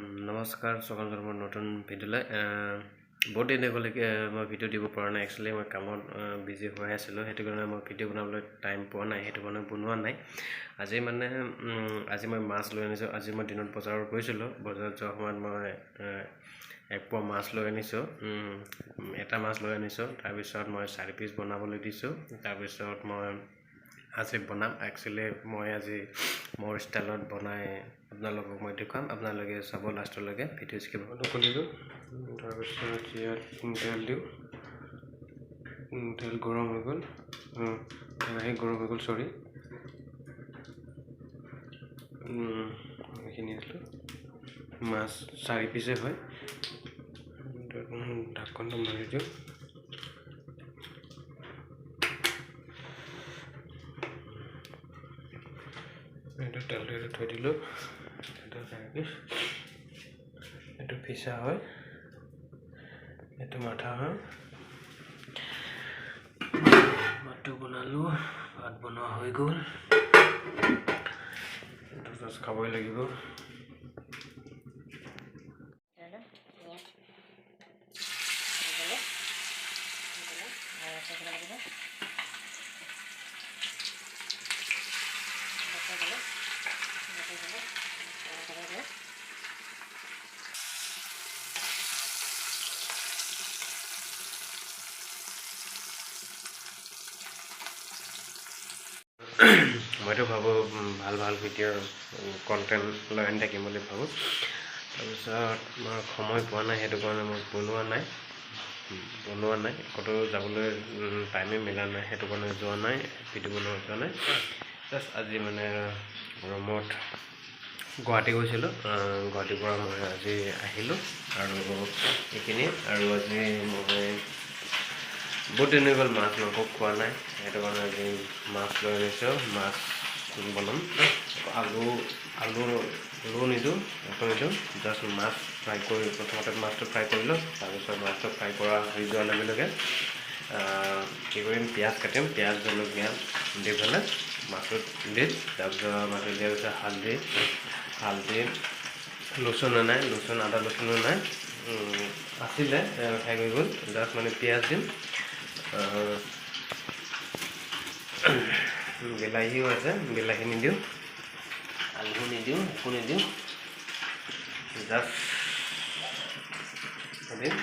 নমস্কাৰ সকল ধৰ্মৰ নতুন ভিডিঅ'লৈ বহুত দিন গ'লেকে মই ভিডিঅ' দিব পৰা নাই। একচুৱেলি মই কামত বিজি হৈ আছিলোঁ, সেইটো কাৰণে মই ভিডিঅ' বনাবলৈ টাইম পোৱা নাই, সেইটো কাৰণে বনোৱা নাই। আজি মই মাছ লৈ আনিছোঁ। আজি মই দিনত বজাৰত গৈছিলোঁ, বজাৰত যোৱাৰ সময়ত মই এক পোৱা মাছ লৈ আনিছোঁ, এটা মাছ লৈ আনিছোঁ। তাৰপিছত মই 4 পিচ বনাবলৈ দিছোঁ। তাৰপিছত মই আজি বনাম। একচুৱেলি মই আজি মোৰ ষ্টাইলত বনাই আপোনালোকক মই দেখুৱাম, আপোনালোকে চাব লাষ্টলৈকে ভিডিঅ' স্কিপ নকৰিব। তাৰপিছত ইয়াত তেল দিওঁ, তেল গৰম হৈ গ'ল, গৰম হৈ গ'ল, চৰি এইখিনি আছিলোঁ। মাছ 4 পিচে হয়। ঢাকনটো মাৰি দিওঁ। এইটো তেলটো থৈ দিলোঁ। এইটো 4 পিচ, এইটো পিছা হয়, এইটো মাথা হয়। ভাতটো বনালোঁ, ভাত বনোৱা হৈ গ'ল। এইটো জাষ্ট খাবই লাগিব। মইতো ভাবোঁ ভাল ভিডিঅ' কণ্টেণ্ট লৈ আনি থাকিম বুলি ভাবোঁ। তাৰপিছত মই সময় পোৱা নাই, সেইটো কাৰণে মই বনোৱা নাই। ক'তো যাবলৈ টাইমেই মিলা নাই, সেইটো কাৰণে যোৱা নাই, ভিডিঅ' বনোৱা যোৱা নাই। জাষ্ট আজি ৰুমত গুৱাহাটী গৈছিলোঁ, গুৱাহাটীৰ পৰা মই আজি আহিলোঁ আৰু এইখিনি। আৰু আজি মই বহুত দিন হৈ গ'ল মাছ মাংস খোৱা নাই, সেইটো কাৰণে আজি মাছ লৈ আনিছোঁ। মাছ বনাম। আলু নিদিওঁ, একো নিদিওঁ, জাষ্ট মাছ ফ্ৰাই কৰি প্ৰথমতে মাছটো ফ্ৰাই কৰিলোঁ। তাৰপিছত মাছটো ফ্ৰাই কৰা হৈ যোৱাৰ লগে লগে কি কৰিম, পিঁয়াজ কাটিম, পিঁয়াজ জলকীয়া দি পেলাই মাছটো দি, তাৰপিছত মাছটো দিয়াৰ পিছত হালধি লচুনো নাই, আদা লচুনো নাই, আছিলে শেষ হৈ গ'ল। জাষ্ট পিঁয়াজ দিম, বিলাহীও আছে, বিলাহী নিদিওঁ, আলু নিদিওঁ, একো নিদিওঁ, জাষ্ট দিম।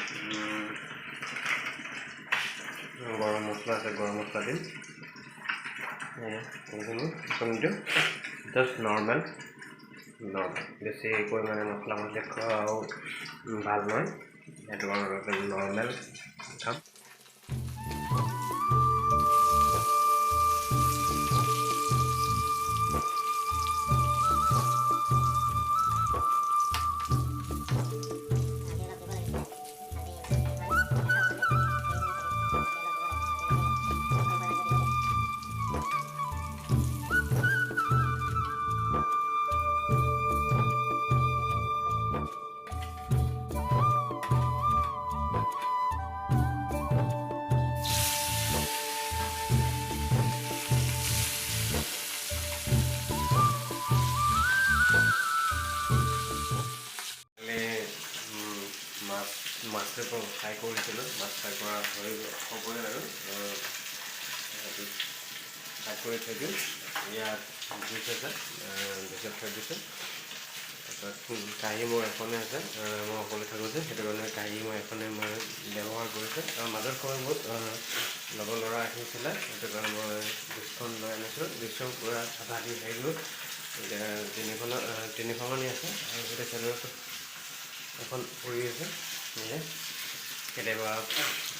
গৰম মছলা আছে, গৰম মছলা দিম, এইখিনি একো নিদিওঁ, জাষ্ট নৰ্মেল। বেছি পৰিমাণে মছলা খোৱাও ভাল নহয়, সেইটো কাৰণে নৰ্মেল খাম। মাছটো ফ্ৰাই কৰিছিলোঁ, মাছ ফ্ৰাই কৰা হ'বই আৰু ফ্ৰাই কৰি থৈ দিওঁ। ইয়াত জুচ আছে, জুচত থৈ দিছোঁ। তাৰপিছত কাঁহী মোৰ এখনে আছে, মই অকলে থাকোঁ যে, সেইটো কাৰণে কাঁহী মই এখনে ব্যৱহাৰ কৰিছোঁ। আৰু মাজত সময়ত লগৰ ল'ৰা আহিছিলে, সেইটো কাৰণে মই ডিছখন লৈ আনিছোঁ। ডিছখন পূৰা আধা দি হৈ গ'ল। এতিয়া তিনিখনমানি আছে, আৰু গোটেই চেনেলটো এখন পৰি আছে। কেতিয়াবা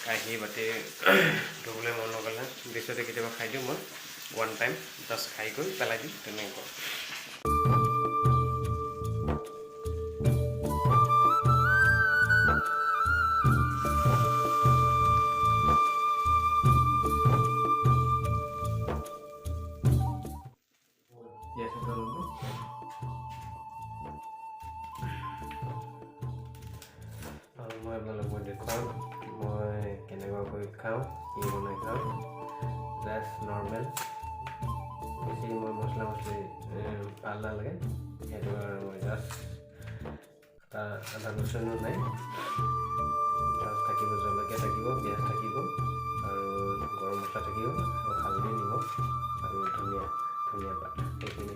কাঁহী বাতি ধুবলৈ মন নগ'লে ডিছতে কেতিয়াবা খাই দিওঁ মই, ওৱান টাইম জাষ্ট খাই কৰি পেলাই দিওঁ, তেনেকুৱা। মই আপোনালোকক দেখুৱাম মই কেনেকুৱাকৈ খাওঁ, কি বনাই খাওঁ। জাষ্ট নৰ্মেল, বেছি মই মছলা ভাল নালাগে, সেইটো কাৰণে মই জাষ্ট আদা ৰচুনো নাই, পিঁয়াজ থাকিব, জলকীয়া থাকিব, পিঁয়াজ থাকিব আৰু গৰম মছলা থাকিব আৰু হালধি, নিমখ আৰু ধনিয়া পাত এইখিনি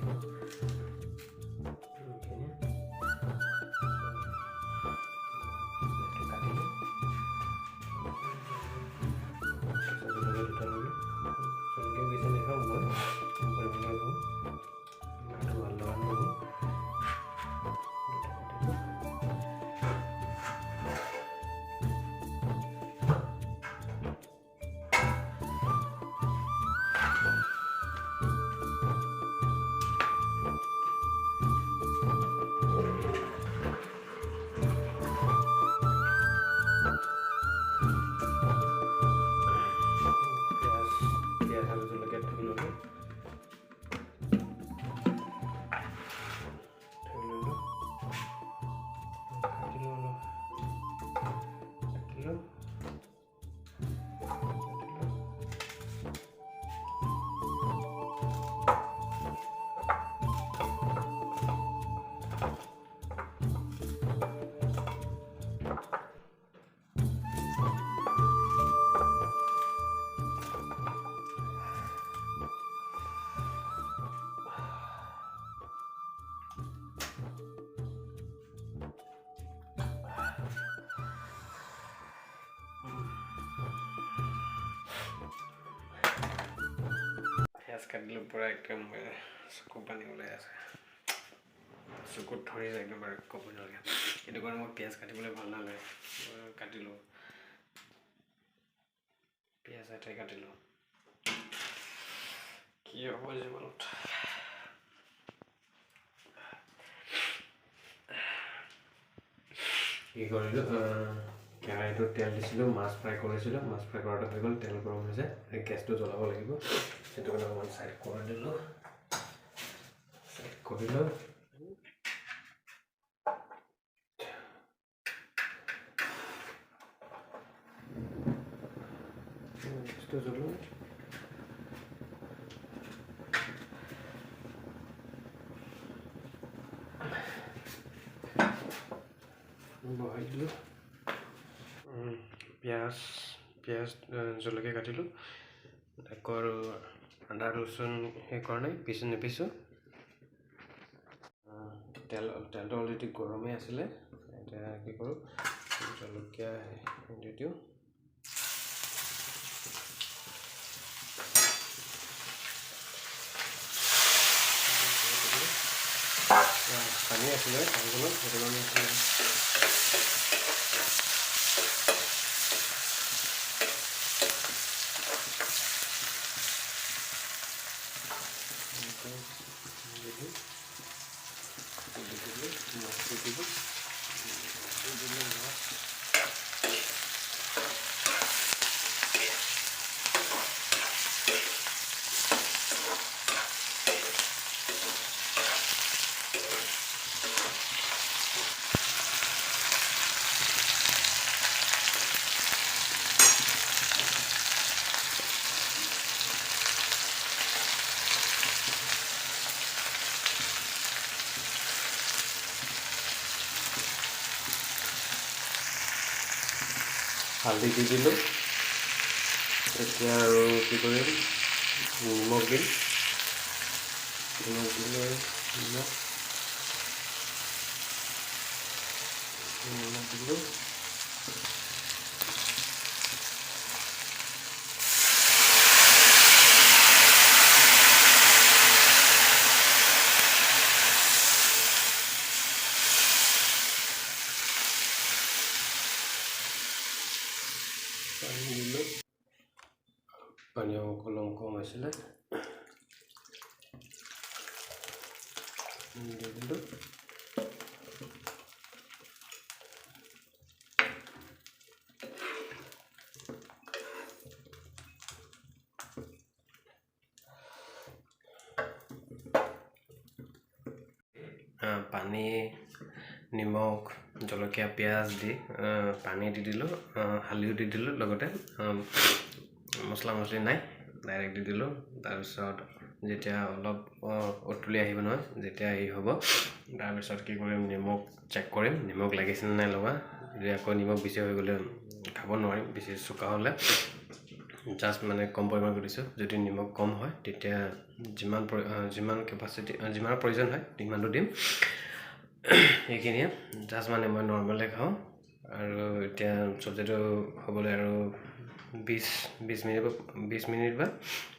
পিঁয়াজ কাটিলোঁ, পূৰা একদম চকু পানী ওলাই আছে, চকুত ধৰি যায় একদম ক'ব নলগীয়া। সেইটো কাৰণে মই পিঁয়াজ কাটিবলৈ ভাল নালাগে, কাটিলোঁ পিঁয়াজ এটাই কাটিলোঁ। কি হ'ব জীৱনত। কি কৰিলোঁ, কেৰাহীটোত তেল দিছিলোঁ, মাছ ফ্ৰাই কৰিছিলোঁ, মাছ ফ্ৰাই কৰাটো হৈ গ'ল, তেল গৰম হৈছে, গেছটো জ্বলাব লাগিব। সেইটো কাৰণে অকণমান চাইড কৰি দিলোঁ, গেছটো জ্বলোঁ। বহাই দিলোঁ, পিঁয়াজ জলকীয়া কাটিলোঁ, আকৌ আৰু আদা ৰচুন সেই কৰা নাই, নিপিছোঁ। তেলটো অলৰেডি গৰমেই আছিলে। এতিয়া কি কৰোঁ, জলকীয়া দি দিওঁ, পানী আছিলে পানীখনত, সেইটো কাৰণে হালধি দি দিলোঁ। এতিয়া আৰু কি কৰিম, নিমখ দিম, নিমখ দিলোঁ, পানী অলপ কম আছিলে, দি দিলোঁ। পানী, নিমখ, জলকীয়া, পিঁয়াজ দি পানী দি দিলোঁ, হালধিও দি দিলোঁ, লগতে মছলা মছলি নাই, ডাইৰেক্ট দি দিলোঁ। তাৰপিছত যেতিয়া অলপ উতলি আহিব নহয়, যেতিয়া হ'ব তাৰপিছত কি কৰিম নিমখ চেক কৰিম নিমখ লাগিছেনে নাই লগা যদি আকৌ নিমখ বেছি হৈ গ'লে খাব নোৱাৰিম বেছি চোকা হ'লে জাষ্ট মানে কম পৰিমাণ কৰিছোঁ যদি নিমখ কম হয় তেতিয়া যিমান কেপাচিটি যিমান প্ৰয়োজন হয় সিমানটো দিম এইখিনিয়ে জাষ্ট মানে মই নৰ্মেলে খাওঁ আৰু এতিয়া চব্জিটো হ'বলৈ আৰু 20 মিনিট বা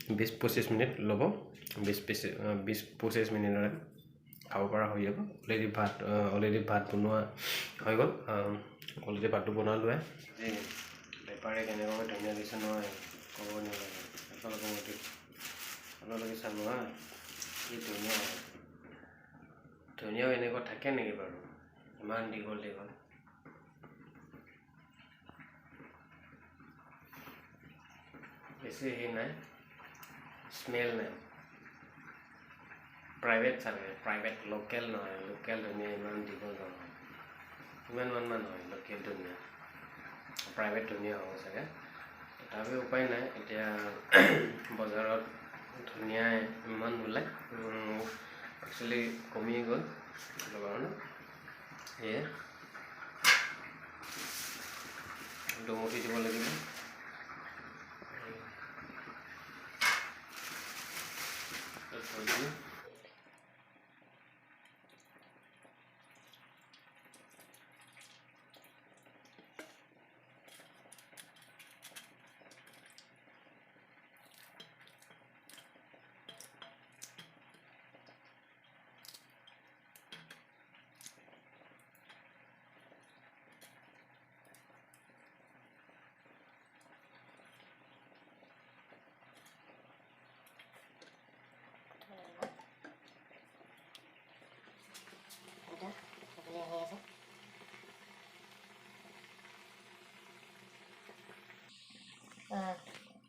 20-25 মিনিট ল'ব 20-25 মিনিটৰে খাব পৰা হৈ যাব অলৰেডি ভাত বনোৱা হৈ গ'ল অলৰেডি ভাতটো বনালোৱে বেপাৰে কেনেকৈ ধুনীয়া দিছে নহয় ক'ব নালাগে আপোনালোকে চাব কি ধুনীয়াও এনেকুৱা থাকে নেকি বাৰু ইমান দীঘল বেছি হেৰি নাই স্মেল নাই প্ৰাইভেট লোকেল নহয় লোকেল ধুনীয়া ইমান দীঘল নহয় ইমান নহয় লোকেল ধুনীয়া প্ৰাইভেট ধুনীয়া হ'ব চাগে তথাপিও উপায় নাই এতিয়া বজাৰত ধুনীয়া ইমান নোলায় একচুৱেলি কমি গ'ল সেইটো কাৰণে সেয়ে দুমুঠি দিব লাগিব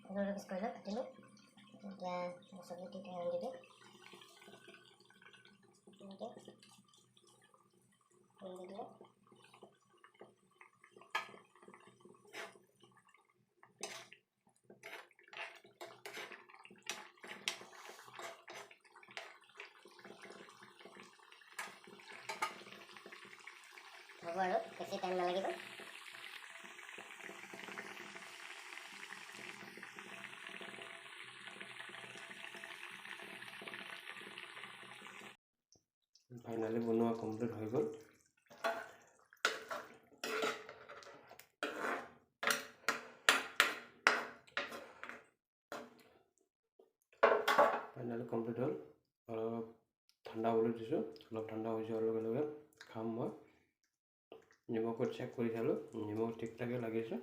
Lurus kolok dulu dan masuk di dalam juga ini dia baru kasih time lagi Pak finally বনোৱা কমপ্লিট হৈ গ'ল ফাইনালি কমপ্লিট হ'ল অলপ ঠাণ্ডা হ'বলৈ দিছোঁ অলপ ঠাণ্ডা হৈ যোৱাৰ লগে লগে খাম মই নিমখত চেক কৰি চালোঁ নিমখ ঠিক ঠাকে লাগিছে